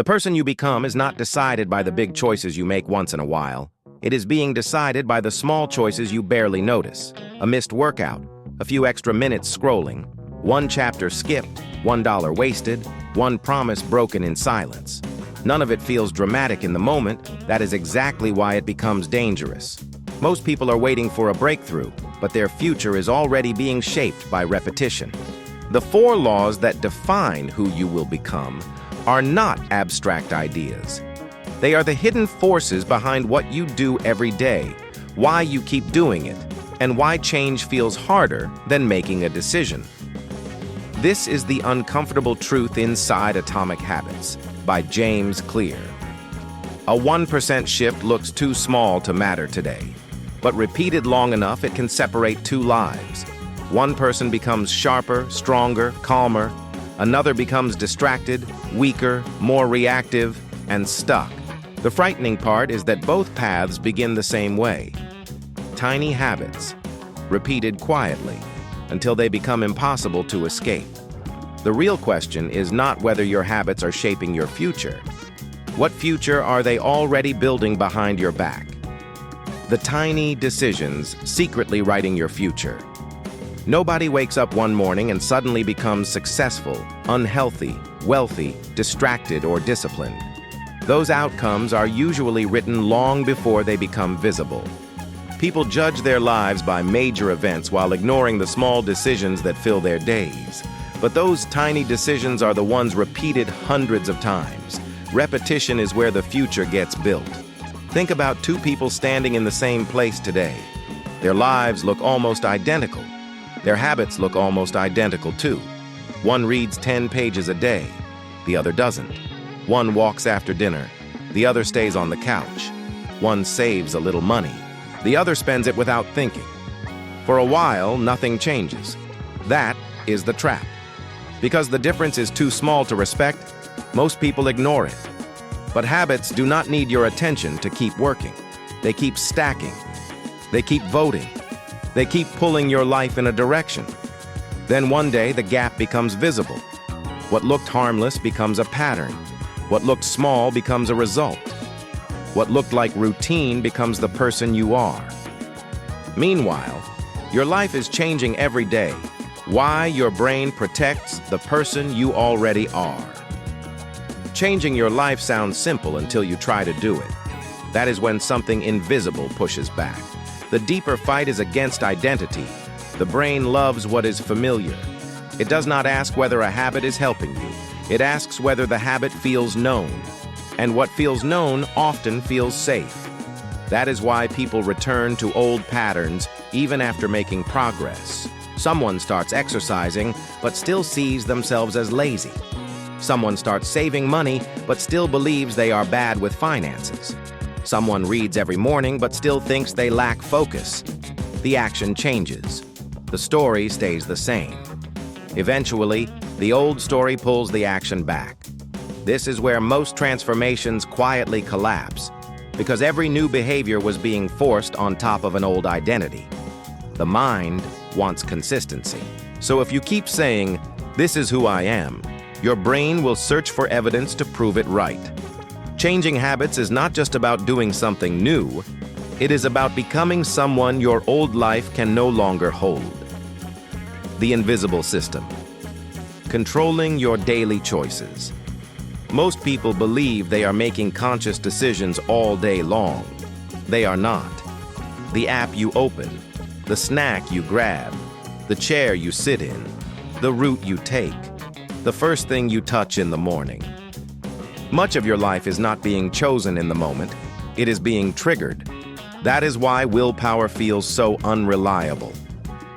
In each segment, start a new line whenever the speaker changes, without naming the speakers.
The person you become is not decided by the big choices you make once in a while. It is being decided by the small choices you barely notice. A missed workout, a few extra minutes scrolling, one chapter skipped, $1 wasted, one promise broken in silence. None of it feels dramatic in the moment. That is exactly why it becomes dangerous. Most people are waiting for a breakthrough, but their future is already being shaped by repetition. The 4 laws that define who you will become are not abstract ideas. They are the hidden forces behind what you do every day, why you keep doing it, and why change feels harder than making a decision. This is the uncomfortable truth inside Atomic Habits by James Clear. A 1% shift looks too small to matter today, but repeated long enough it can separate 2 lives. One person becomes sharper, stronger, calmer. Another becomes distracted, weaker, more reactive, and stuck. The frightening part is that both paths begin the same way. Tiny habits, repeated quietly, until they become impossible to escape. The real question is not whether your habits are shaping your future. What future are they already building behind your back? The tiny decisions secretly writing your future. Nobody wakes up one morning and suddenly becomes successful, unhealthy, wealthy, distracted, or disciplined. Those outcomes are usually written long before they become visible. People judge their lives by major events while ignoring the small decisions that fill their days. But those tiny decisions are the ones repeated hundreds of times. Repetition is where the future gets built. Think about 2 people standing in the same place today. Their lives look almost identical. Their habits look almost identical too. One reads 10 pages a day, the other doesn't. One walks after dinner, the other stays on the couch. One saves a little money, the other spends it without thinking. For a while, nothing changes. That is the trap. Because the difference is too small to respect, most people ignore it. But habits do not need your attention to keep working. They keep stacking. They keep voting. They keep pulling your life in a direction. Then one day, the gap becomes visible. What looked harmless becomes a pattern. What looked small becomes a result. What looked like routine becomes the person you are. Meanwhile, your life is changing every day. Why your brain protects the person you already are. Changing your life sounds simple until you try to do it. That is when something invisible pushes back. The deeper fight is against identity. The brain loves what is familiar. It does not ask whether a habit is helping you. It asks whether the habit feels known. And what feels known often feels safe. That is why people return to old patterns even after making progress. Someone starts exercising but still sees themselves as lazy. Someone starts saving money but still believes they are bad with finances. Someone reads every morning but still thinks they lack focus. The action changes. The story stays the same. Eventually, the old story pulls the action back. This is where most transformations quietly collapse, because every new behavior was being forced on top of an old identity. The mind wants consistency. So if you keep saying, "This is who I am," your brain will search for evidence to prove it right. Changing habits is not just about doing something new. It is about becoming someone your old life can no longer hold. The invisible system. Controlling your daily choices. Most people believe they are making conscious decisions all day long. They are not. The app you open, the snack you grab, the chair you sit in, the route you take, the first thing you touch in the morning. Much of your life is not being chosen in the moment. It is being triggered. That is why willpower feels so unreliable.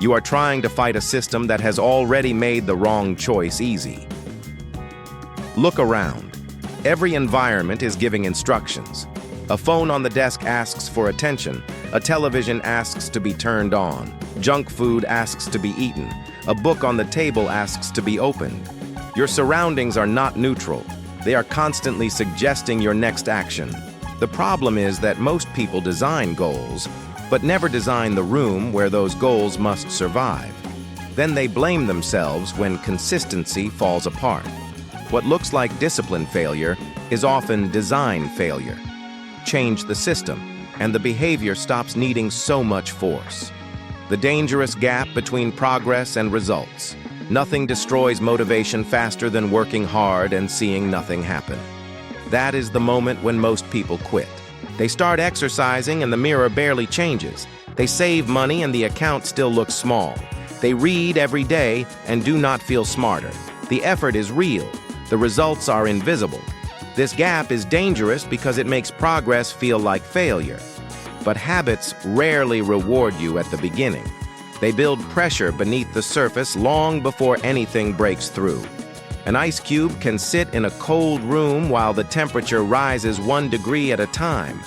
You are trying to fight a system that has already made the wrong choice easy. Look around. Every environment is giving instructions. A phone on the desk asks for attention. A television asks to be turned on. Junk food asks to be eaten. A book on the table asks to be opened. Your surroundings are not neutral. They are constantly suggesting your next action. The problem is that most people design goals, but never design the room where those goals must survive. Then they blame themselves when consistency falls apart. What looks like discipline failure is often design failure. Change the system, and the behavior stops needing so much force. The dangerous gap between progress and results. Nothing destroys motivation faster than working hard and seeing nothing happen. That is the moment when most people quit. They start exercising and the mirror barely changes. They save money and the account still looks small. They read every day and do not feel smarter. The effort is real. The results are invisible. This gap is dangerous because it makes progress feel like failure. But habits rarely reward you at the beginning. They build pressure beneath the surface long before anything breaks through. An ice cube can sit in a cold room while the temperature rises 1 degree at a time.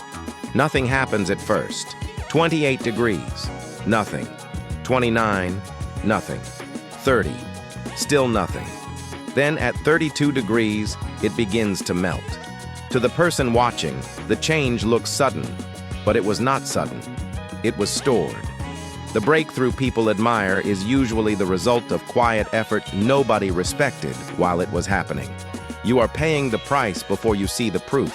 Nothing happens at first. 28 degrees, nothing. 29, nothing. 30, still nothing. Then at 32 degrees, it begins to melt. To the person watching, the change looks sudden, but it was not sudden. It was stored. The breakthrough people admire is usually the result of quiet effort nobody respected while it was happening. You are paying the price before you see the proof.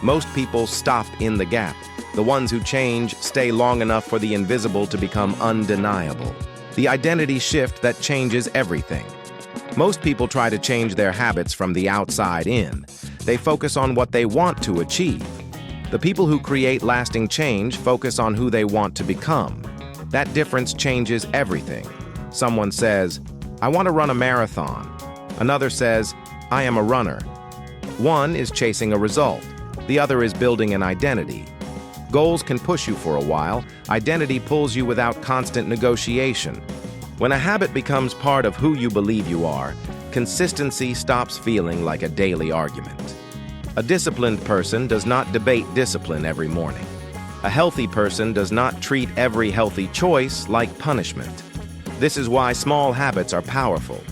Most people stop in the gap. The ones who change stay long enough for the invisible to become undeniable. The identity shift that changes everything. Most people try to change their habits from the outside in. They focus on what they want to achieve. The people who create lasting change focus on who they want to become. That difference changes everything. Someone says, "I want to run a marathon." Another says, "I am a runner." One is chasing a result. The other is building an identity. Goals can push you for a while. Identity pulls you without constant negotiation. When a habit becomes part of who you believe you are, consistency stops feeling like a daily argument. A disciplined person does not debate discipline every morning. A healthy person does not treat every healthy choice like punishment. This is why small habits are powerful.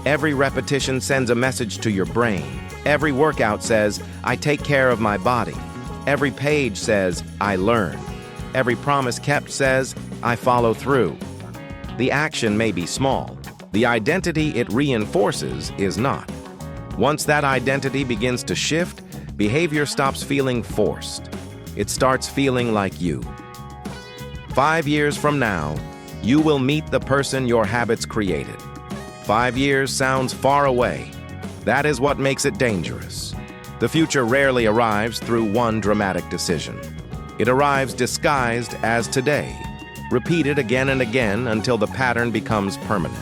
Every repetition sends a message to your brain. Every workout says, "I take care of my body." Every page says, "I learn." Every promise kept says, "I follow through." The action may be small. The identity it reinforces is not. Once that identity begins to shift, behavior stops feeling forced. It starts feeling like you. 5 years from now, you will meet the person your habits created. 5 years sounds far away. That is what makes it dangerous. The future rarely arrives through one dramatic decision. It arrives disguised as today, repeated again and again until the pattern becomes permanent.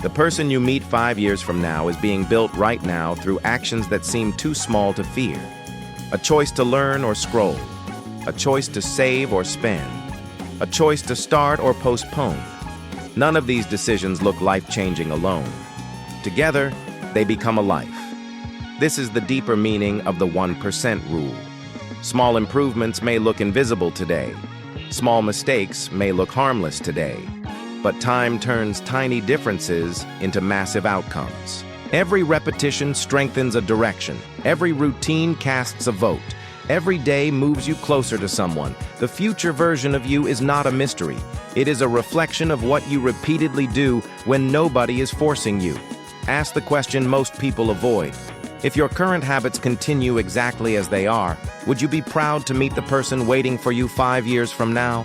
The person you meet 5 years from now is being built right now through actions that seem too small to fear. A choice to learn or scroll. A choice to save or spend. A choice to start or postpone. None of these decisions look life-changing alone. Together, they become a life. This is the deeper meaning of the 1% rule. Small improvements may look invisible today. Small mistakes may look harmless today. But time turns tiny differences into massive outcomes. Every repetition strengthens a direction. Every routine casts a vote. Every day moves you closer to someone. The future version of you is not a mystery. It is a reflection of what you repeatedly do when nobody is forcing you. Ask the question most people avoid. If your current habits continue exactly as they are, would you be proud to meet the person waiting for you 5 years from now?